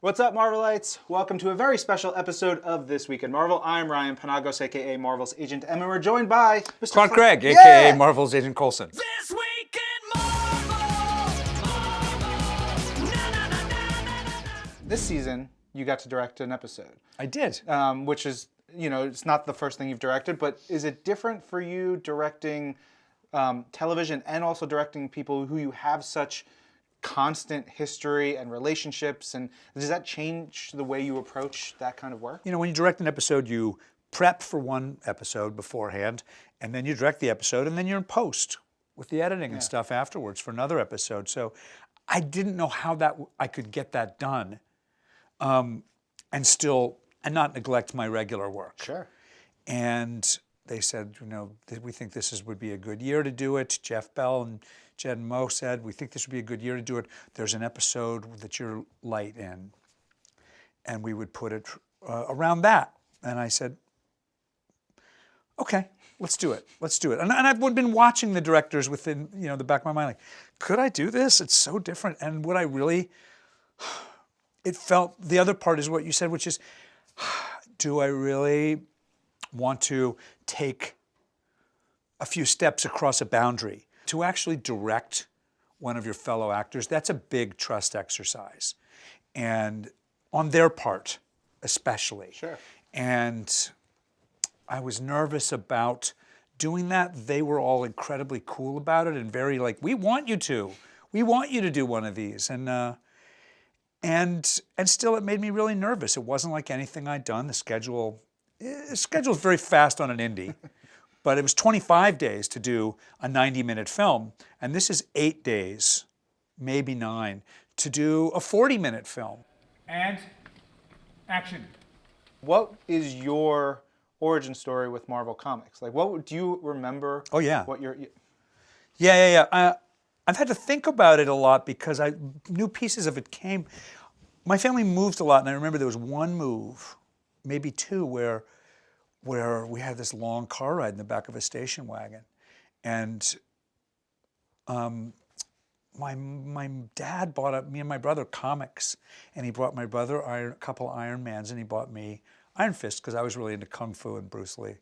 What's up, Marvelites? Welcome to a very special episode of This Week in Marvel. I'm Ryan Panagos, aka Marvel's Agent M, and we're joined by Mr. Clark Gregg, aka Marvel's Agent Coulson. This Week in Marvel! This season, you got to direct an episode. I did. Which is, it's not the first thing you've directed, but is it different for you directing television and also directing people who you have such constant history and relationships, and does that change the way you approach that kind of work? You know, when you direct an episode, you prep for one episode beforehand, and then you direct the episode, and then you're in post with the editing and stuff afterwards for another episode. So I didn't know how I could get that done, and not neglect my regular work. Sure. And they said, we think would be a good year to do it. Jeff Bell and Jed and Mo said, we think this would be a good year to do it. There's an episode that you're light in. And we would put it around that. And I said, okay, let's do it. Let's do it. And I've been watching the directors within, the back of my mind, like, could I do this? It's so different. And would I really, it felt, the other part is what you said, which is, do I really want to take a few steps across a boundary? To actually direct one of your fellow actors, that's a big trust exercise. And on their part, especially. Sure. And I was nervous about doing that. They were all incredibly cool about it and very like, we want you to do one of these. And still it made me really nervous. It wasn't like anything I'd done. The schedule's very fast on an indie. But it was 25 days to do a 90-minute film, and this is 8 days, maybe 9, to do a 40-minute film. And action. What is your origin story with Marvel Comics? Like, do you remember? Oh, yeah. What your Yeah. I've had to think about it a lot because new pieces of it came. My family moved a lot, and I remember there was one move, maybe two, where we had this long car ride in the back of a station wagon. And my dad bought me and my brother comics, and he brought my brother a couple of Iron Mans, and he bought me Iron Fist, because I was really into Kung Fu and Bruce Lee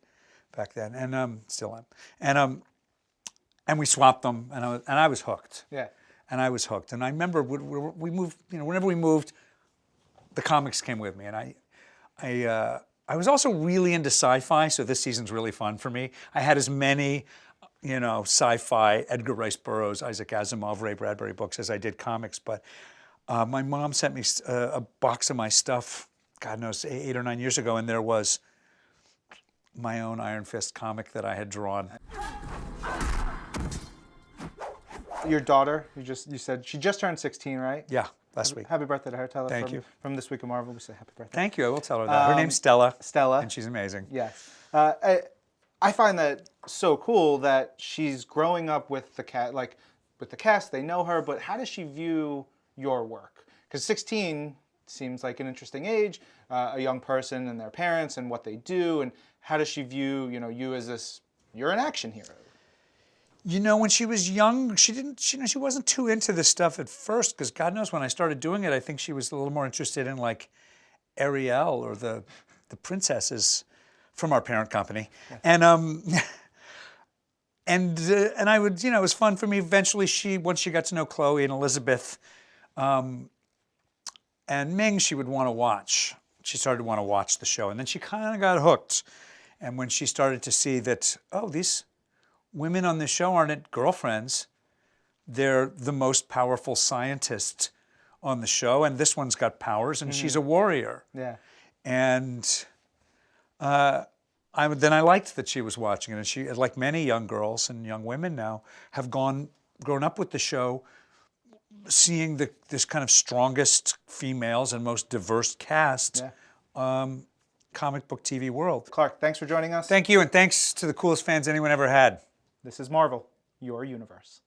back then, and still am. And we swapped them, and I was hooked. Yeah. And I was hooked. And I remember we moved, whenever we moved, the comics came with me, and I was also really into sci-fi, so this season's really fun for me. I had as many, sci-fi, Edgar Rice Burroughs, Isaac Asimov, Ray Bradbury books as I did comics. But my mom sent me a box of my stuff, God knows, 8 or 9 years ago, and there was my own Iron Fist comic that I had drawn. Your daughter, you said she just turned 16, right? Yeah, last week. Happy birthday to her. Tell her Thank you. From This Week in Marvel, we say happy birthday. Thank you. I will tell her that. Her name's Stella. Stella. And she's amazing. Yes. I find that so cool that she's growing up with the cast. Like with the cast, they know her, but how does she view your work? Because 16 seems like an interesting age, a young person and their parents and what they do, and how does she view you as this? You're an action hero. When she was young, she wasn't too into this stuff at first, because God knows when I started doing it, I think she was a little more interested in like Ariel or the princesses from our parent company. Yeah. And I would, it was fun for me. Eventually once she got to know Chloe and Elizabeth, and Ming, she would want to watch. She started to want to watch the show, and then she kind of got hooked. And when she started to see that, these women on this show aren't girlfriends. They're the most powerful scientist on the show, and this one's got powers, and she's a warrior. Yeah. And then I liked that she was watching it, and she, like many young girls and young women now, have grown up with the show, seeing this kind of strongest females and most diverse cast. Comic book TV world. Clark, thanks for joining us. Thank you, and thanks to the coolest fans anyone ever had. This is Marvel, your universe.